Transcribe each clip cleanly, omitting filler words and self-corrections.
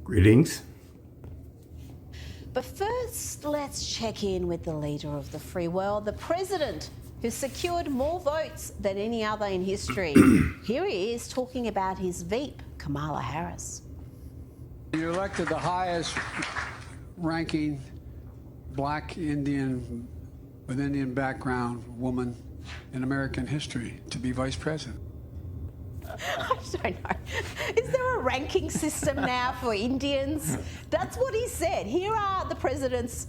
Greetings. But first, let's check in with the leader of the free world, the president, who secured more votes than any other in history. Here he is talking about his Veep, Kamala Harris. You elected the highest ranking black Indian with Indian background woman in American history to be vice president. I don't know. Is there a ranking system now for Indians? That's what he said. Here are the president's.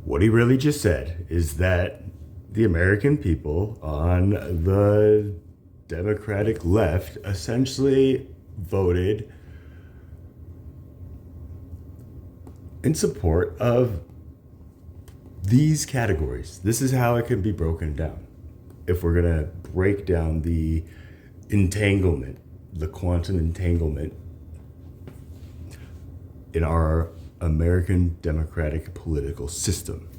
What he really just said is that the American people on the Democratic left essentially voted in support of these categories. This is how it can be broken down. If we're going to break down the entanglement, the quantum entanglement in our American democratic political system.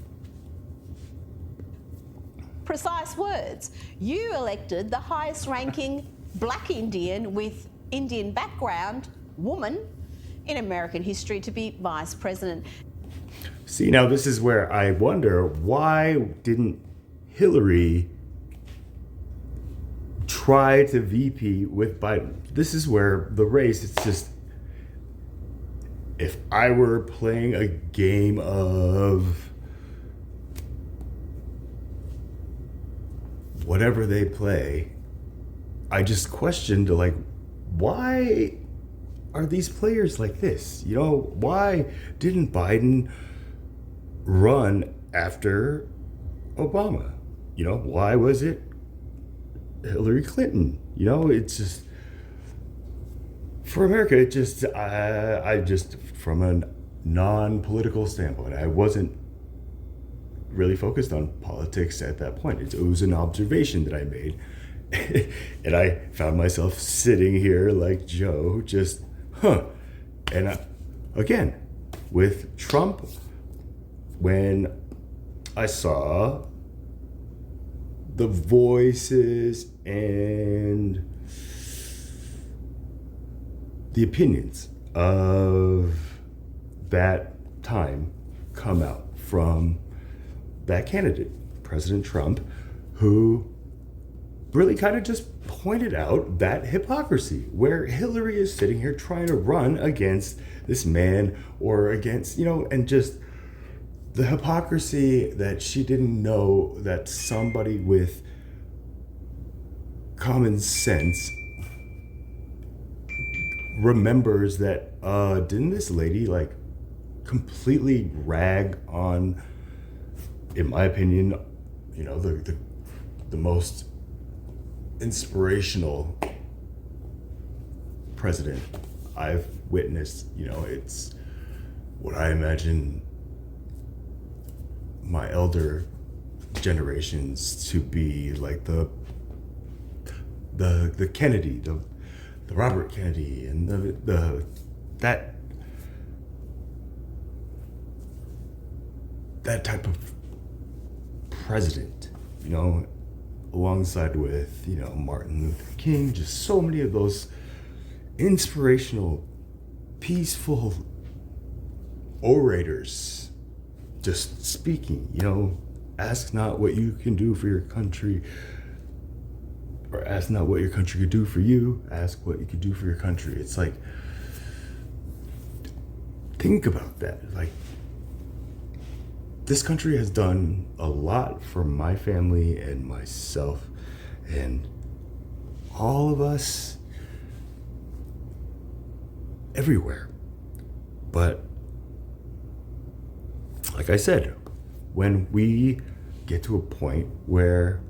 Precise words. You elected the highest ranking black Indian with Indian background woman in American history to be vice president. See, now this is where I wonder, why didn't Hillary try to VP with Biden? This is where the race, it's just, if I were playing a game of whatever they play, I just questioned, like, why are these players like this? You know, why didn't Biden run after Obama? You know, why was it Hillary Clinton? You know, it's just, for America, it just, I just, from a non-political standpoint, I wasn't really focused on politics at that point. It was an observation that I made. And I found myself sitting here like Joe, just, And again, with Trump, when I saw the voices and the opinions of that time come out from that candidate, President Trump, who really kind of just pointed out that hypocrisy where Hillary is sitting here trying to run against this man or against, you know, and just the hypocrisy that she didn't know that somebody with common sense remembers that, didn't this lady like completely rag on, in my opinion, you know, the most inspirational president I've witnessed. You know, it's what I imagine my elder generations to be like the Kennedy, the Robert Kennedy, and that type of president, you know, alongside with, you know, Martin Luther King, just so many of those inspirational, peaceful orators just speaking, you know, ask not what you can do for your country, or ask not what your country could do for you, ask what you could do for your country. It's like, think about that. Like, this country has done a lot for my family and myself and all of us everywhere. But like I said, when we get to a point where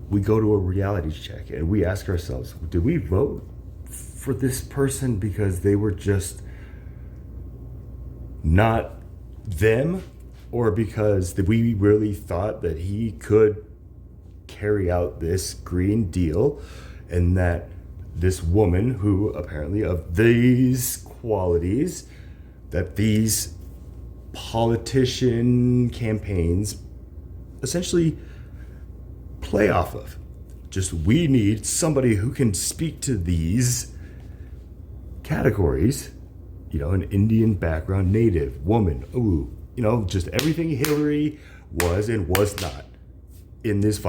we go to a reality check and we ask ourselves, did we vote for this person because they were just not them, or because we really thought that he could carry out this Green Deal, and that this woman who apparently of these qualities that these politician campaigns essentially play off of just we need somebody who can speak to these categories, an Indian background, native, woman, just everything Hillary was and was not in this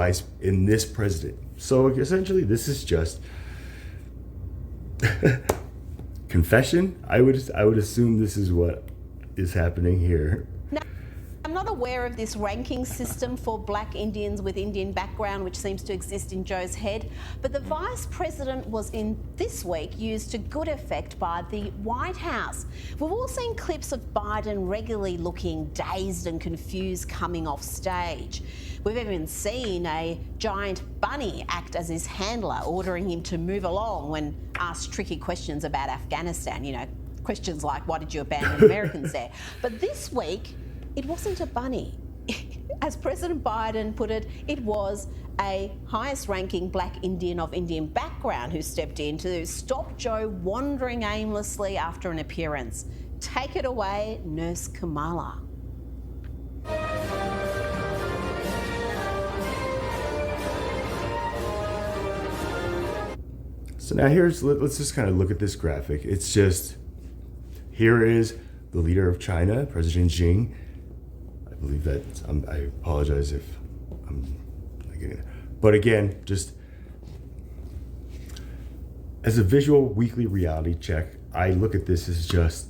president. So essentially this is just confession. I would assume this is what is happening here. I'm not aware of this ranking system for black Indians with Indian background, which seems to exist in Joe's head, but the vice president was in this week used to good effect by the White House. We've all seen clips of Biden regularly looking dazed and confused coming off stage. We've even seen a giant bunny act as his handler, ordering him to move along when asked tricky questions about Afghanistan, questions like, why did you abandon Americans there? But this week, it wasn't a bunny. As President Biden put it, it was a highest-ranking black Indian of Indian background who stepped in to stop Joe wandering aimlessly after an appearance. Take it away, Nurse Kamala. So now let's just kind of look at this graphic. It's just, here is the leader of China, President Xi. I believe that, I apologize if I'm not getting it. But again, just as a visual weekly reality check, I look at this as just,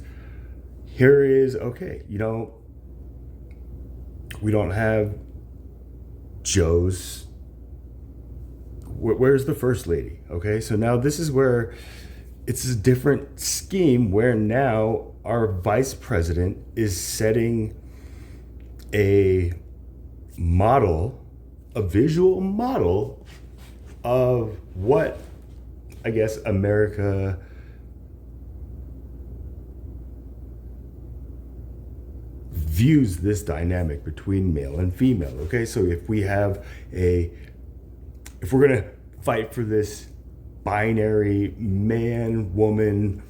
here is, okay, we don't have Joe's, where's the first lady? Okay, so now this is where it's a different scheme where now our vice president is setting a visual model of what, I guess, America views this dynamic between male and female. Okay, so if we're gonna fight for this binary man-woman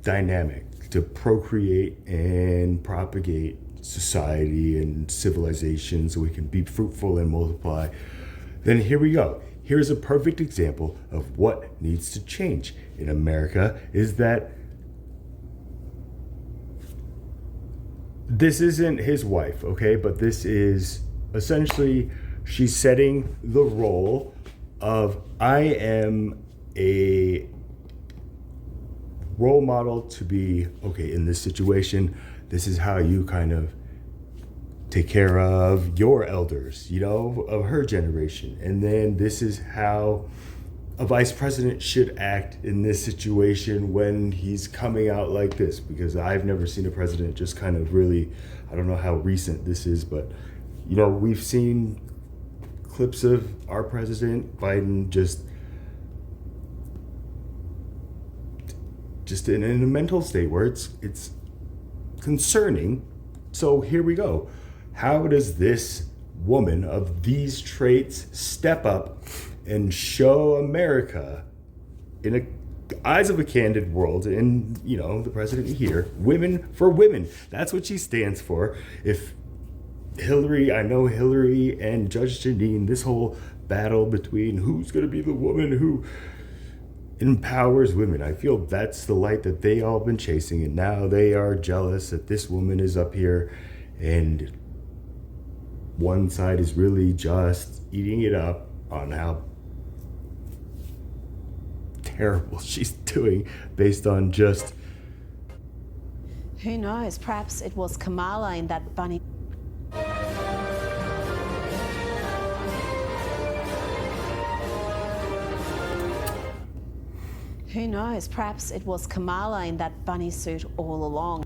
dynamic to procreate and propagate society and civilization so we can be fruitful and multiply, then here we go. Here's a perfect example of what needs to change in America, is that this isn't his wife, okay? But this is essentially, she's setting the role of, I am a role model to be, okay, in this situation, this is how you kind of take care of your elders, of her generation. And then this is how a vice president should act in this situation when he's coming out like this. Because I've never seen a president just kind of really, I don't know how recent this is, but, we've seen clips of our president, Biden, just in a mental state where it's concerning. So here we go. How does this woman of these traits step up and show America, in the eyes of a candid world, and the president here, women for women? That's what she stands for. If Hillary and Judge Jeanine, this whole battle between who's going to be the woman who empowers women, I feel that's the light that they all been chasing, and now they are jealous that this woman is up here, and one side is really just eating it up on how terrible she's doing based on just, who knows, perhaps it was Kamala in that bunny. Who knows, perhaps it was Kamala in that bunny suit all along.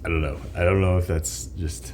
I don't know if that's just